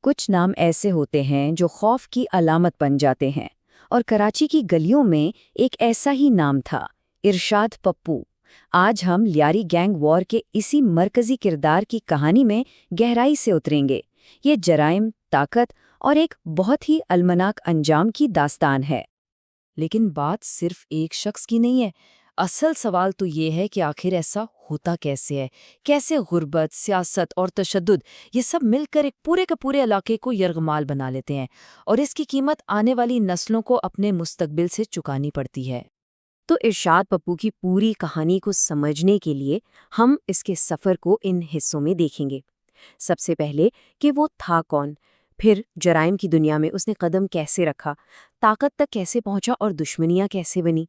کچھ نام ایسے ہوتے ہیں جو خوف کی علامت بن جاتے ہیں، اور کراچی کی گلیوں میں ایک ایسا ہی نام تھا، ارشاد پپو۔ آج ہم لیاری گینگ وار کے اسی مرکزی کردار کی کہانی میں گہرائی سے اتریں گے۔ یہ جرائم، طاقت اور ایک بہت ہی المناک انجام کی داستان ہے۔ لیکن بات صرف ایک شخص کی نہیں ہے۔ اصل سوال تو یہ ہے کہ آخر ایسا ہوتا کیسے ہے؟ کیسے غربت، سیاست اور تشدد یہ سب مل کر ایک پورے کے پورے علاقے کو یرغمال بنا لیتے ہیں، اور اس کی قیمت آنے والی نسلوں کو اپنے مستقبل سے چکانی پڑتی ہے۔ تو ارشاد پپو کی پوری کہانی کو سمجھنے کے لیے ہم اس کے سفر کو ان حصوں میں دیکھیں گے۔ سب سے پہلے کہ وہ تھا کون، پھر جرائم کی دنیا میں اس نے قدم کیسے رکھا، طاقت تک کیسے پہنچا اور دشمنیاں کیسے بنی،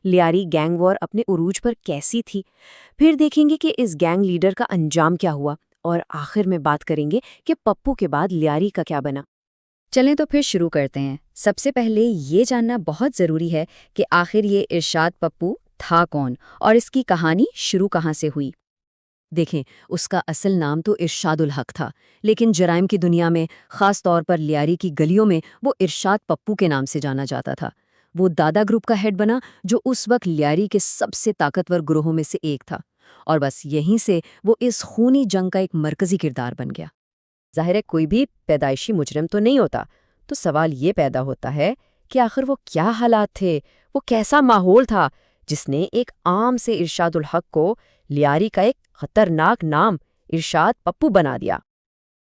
لیاری گینگ وار اپنے عروج پر کیسی تھی، پھر دیکھیں گے کہ اس گینگ لیڈر کا انجام کیا ہوا، اور آخر میں بات کریں گے کہ پپو کے بعد لیاری کا کیا بنا۔ چلیں تو پھر شروع کرتے ہیں۔ سب سے پہلے یہ جاننا بہت ضروری ہے کہ آخر یہ ارشاد پپو تھا کون اور اس کی کہانی شروع کہاں سے ہوئی۔ دیکھیں، اس کا اصل نام تو ارشاد الحق تھا، لیکن جرائم کی دنیا میں، خاص طور پر لیاری کی گلیوں میں، وہ ارشاد پپو کے نام سے جانا جاتا تھا۔ وہ دادا گروپ کا ہیڈ بنا، جو اس وقت لیاری کے سب سے طاقتور گروہوں میں سے ایک تھا، اور بس یہیں سے وہ اس خونی جنگ کا ایک مرکزی کردار بن گیا۔ ظاہر ہے کوئی بھی پیدائشی مجرم تو نہیں ہوتا، تو سوال یہ پیدا ہوتا ہے کہ آخر وہ کیا حالات تھے، وہ کیسا ماحول تھا جس نے ایک عام سے ارشاد الحق کو لیاری کا ایک خطرناک نام ارشاد پپو بنا دیا۔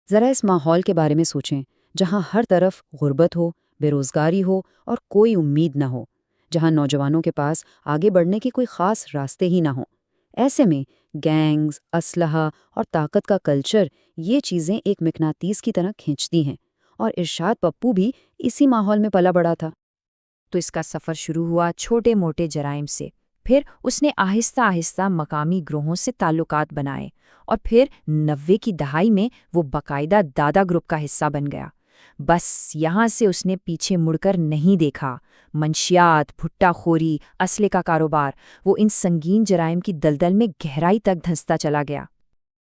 ذرا اس ماحول کے بارے میں سوچیں، جہاں ہر طرف غربت ہو، بے روزگاری ہو اور کوئی امید نہ ہو، جہاں نوجوانوں کے پاس آگے بڑھنے کے کوئی خاص راستے ہی نہ ہوں۔ ایسے میں گینگز، اسلحہ اور طاقت کا کلچر، یہ چیزیں ایک مقناطیس کی طرح کھینچتی ہیں، اور ارشاد پپو بھی اسی ماحول میں پلا بڑا تھا۔ تو اس کا سفر شروع ہوا چھوٹے موٹے جرائم سے، پھر اس نے آہستہ آہستہ مقامی گروہوں سے تعلقات بنائے، اور پھر 90 کی دہائی میں وہ باقاعدہ دادا گروپ کا حصہ بن گیا۔ بس یہاں سے اس نے پیچھے مڑ کر نہیں دیکھا۔ منشیات، بھٹا خوری، اسلحے کا کاروبار، وہ ان سنگین جرائم کی دلدل میں گہرائی تک دھنستا چلا گیا۔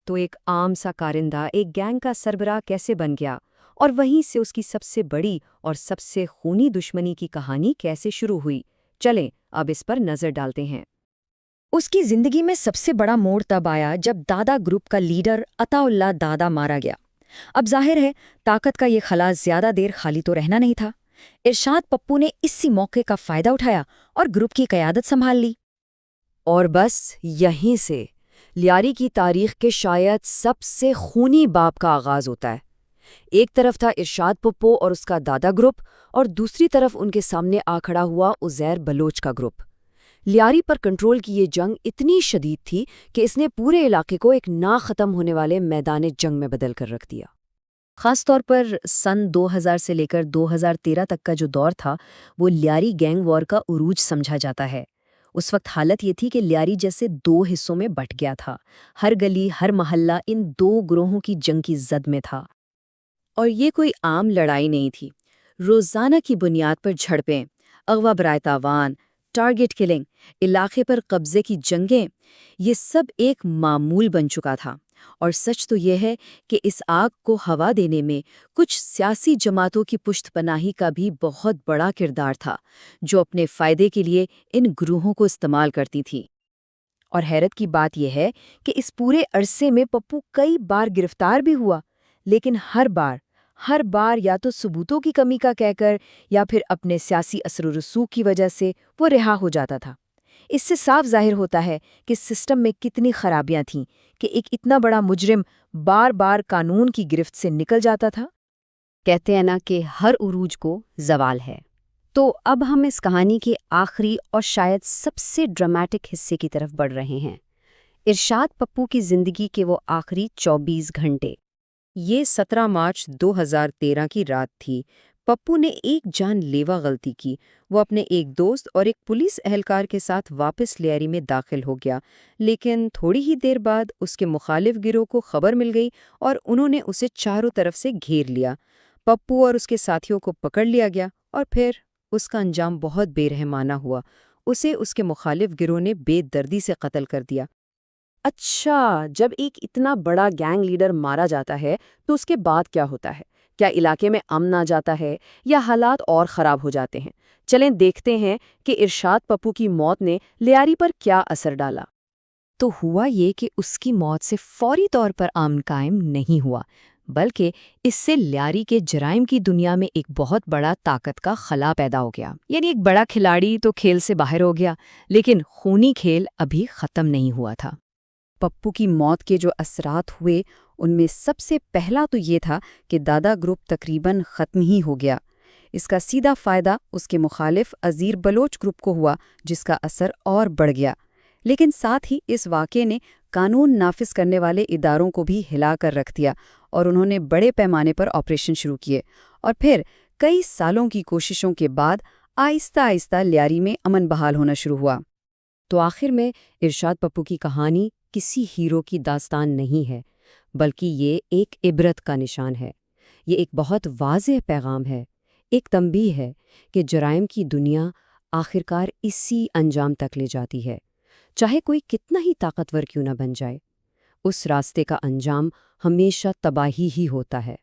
تو ایک عام سا کارندہ ایک گینگ کا سربراہ کیسے بن گیا، اور وہیں سے اس کی سب سے بڑی اور سب سے خونی دشمنی کی کہانی کیسے شروع ہوئی؟ چلیں اب اس پر نظر ڈالتے ہیں۔ اس کی زندگی میں سب سے بڑا موڑ تب آیا جب دادا گروپ کا لیڈر عطا اللہ دادا مارا گیا۔ اب ظاہر ہے طاقت کا یہ خلا زیادہ دیر خالی تو رہنا نہیں تھا۔ ارشاد پپو نے اسی موقع کا فائدہ اٹھایا اور گروپ کی قیادت سنبھال لی۔ اور بس یہیں سے لیاری کی تاریخ کے شاید سب سے خونی باب کا آغاز ہوتا ہے۔ ایک طرف تھا ارشاد پپو اور اس کا دادا گروپ، اور دوسری طرف ان کے سامنے آ کھڑا ہوا عزیر بلوچ کا گروپ۔ لیاری پر کنٹرول کی یہ جنگ اتنی شدید تھی کہ اس نے پورے علاقے کو ایک نہ ختم ہونے والے میدان جنگ میں بدل کر رکھ دیا۔ خاص طور پر سن 2000 سے لے کر 2013 تک کا جو دور تھا، وہ لیاری گینگ وار کا عروج سمجھا جاتا ہے۔ اس وقت حالت یہ تھی کہ لیاری جیسے دو حصوں میں بٹ گیا تھا۔ ہر گلی، ہر محلہ ان دو گروہوں کی جنگ کی زد میں تھا۔ اور یہ کوئی عام لڑائی نہیں تھی۔ روزانہ کی بنیاد پر جھڑپیں، اغوا برائے تاوان، ٹارگٹ کلنگ، علاقے پر قبضے کی جنگیں، یہ سب ایک معمول بن چکا تھا۔ اور سچ تو یہ ہے کہ اس آگ کو ہوا دینے میں کچھ سیاسی جماعتوں کی پشت پناہی کا بھی بہت بڑا کردار تھا، جو اپنے فائدے کے لیے ان گروہوں کو استعمال کرتی تھی۔ اور حیرت کی بات یہ ہے کہ اس پورے عرصے میں پپو کئی بار گرفتار بھی ہوا، لیکن ہر بار یا تو ثبوتوں کی کمی کا کہہ کر یا پھر اپنے سیاسی اثر و رسوخ کی وجہ سے وہ رہا ہو جاتا تھا۔ اس سے صاف ظاہر ہوتا ہے کہ سسٹم میں کتنی خرابیاں تھیں کہ ایک اتنا بڑا مجرم بار بار قانون کی گرفت سے نکل جاتا تھا۔ کہتے ہیں نا کہ ہر عروج کو زوال ہے۔ تو اب ہم اس کہانی کے آخری اور شاید سب سے ڈراماٹک حصے کی طرف بڑھ رہے ہیں، ارشاد پپو کی زندگی کے وہ آخری 24 گھنٹے۔ یہ 17 مارچ 2013 کی رات تھی۔ پپو نے ایک جان لیوا غلطی کی۔ وہ اپنے ایک دوست اور ایک پولیس اہلکار کے ساتھ واپس لیاری میں داخل ہو گیا، لیکن تھوڑی ہی دیر بعد اس کے مخالف گروہ کو خبر مل گئی اور انہوں نے اسے چاروں طرف سے گھیر لیا۔ پپو اور اس کے ساتھیوں کو پکڑ لیا گیا، اور پھر اس کا انجام بہت بے رحمانہ ہوا۔ اسے اس کے مخالف گروہ نے بے دردی سے قتل کر دیا۔ اچھا، جب ایک اتنا بڑا گینگ لیڈر مارا جاتا ہے تو اس کے بعد کیا ہوتا ہے؟ کیا علاقے میں امن آ جاتا ہے یا حالات اور خراب ہو جاتے ہیں؟ چلیں دیکھتے ہیں کہ ارشاد پپو کی موت نے لیاری پر کیا اثر ڈالا۔ تو ہوا یہ کہ اس کی موت سے فوری طور پر امن قائم نہیں ہوا، بلکہ اس سے لیاری کے جرائم کی دنیا میں ایک بہت بڑا طاقت کا خلا پیدا ہو گیا۔ یعنی ایک بڑا کھلاڑی تو کھیل سے باہر ہو گیا، لیکن خونی کھیل ابھی ختم نہیں ہوا تھا۔ پپو کی موت کے جو اثرات ہوئے ان میں سب سے پہلا تو یہ تھا کہ دادا گروپ تقریباً ختم ہی ہو گیا۔ اس کا سیدھا فائدہ اس کے مخالف ازیر بلوچ گروپ کو ہوا، جس کا اثر اور بڑھ گیا۔ لیکن ساتھ ہی اس واقعے نے قانون نافذ کرنے والے اداروں کو بھی ہلا کر رکھ دیا اور انہوں نے بڑے پیمانے پر آپریشن شروع کیے، اور پھر کئی سالوں کی کوششوں کے بعد آہستہ آہستہ لیاری میں امن بحال ہونا شروع ہوا۔ تو آخر میں ارشاد پپو کی کہانی کسی ہیرو کی داستان نہیں ہے، بلکہ یہ ایک عبرت کا نشان ہے۔ یہ ایک بہت واضح پیغام ہے، ایک تنبیہ ہے کہ جرائم کی دنیا آخرکار اسی انجام تک لے جاتی ہے، چاہے کوئی کتنا ہی طاقتور کیوں نہ بن جائے۔ اس راستے کا انجام ہمیشہ تباہی ہی ہوتا ہے۔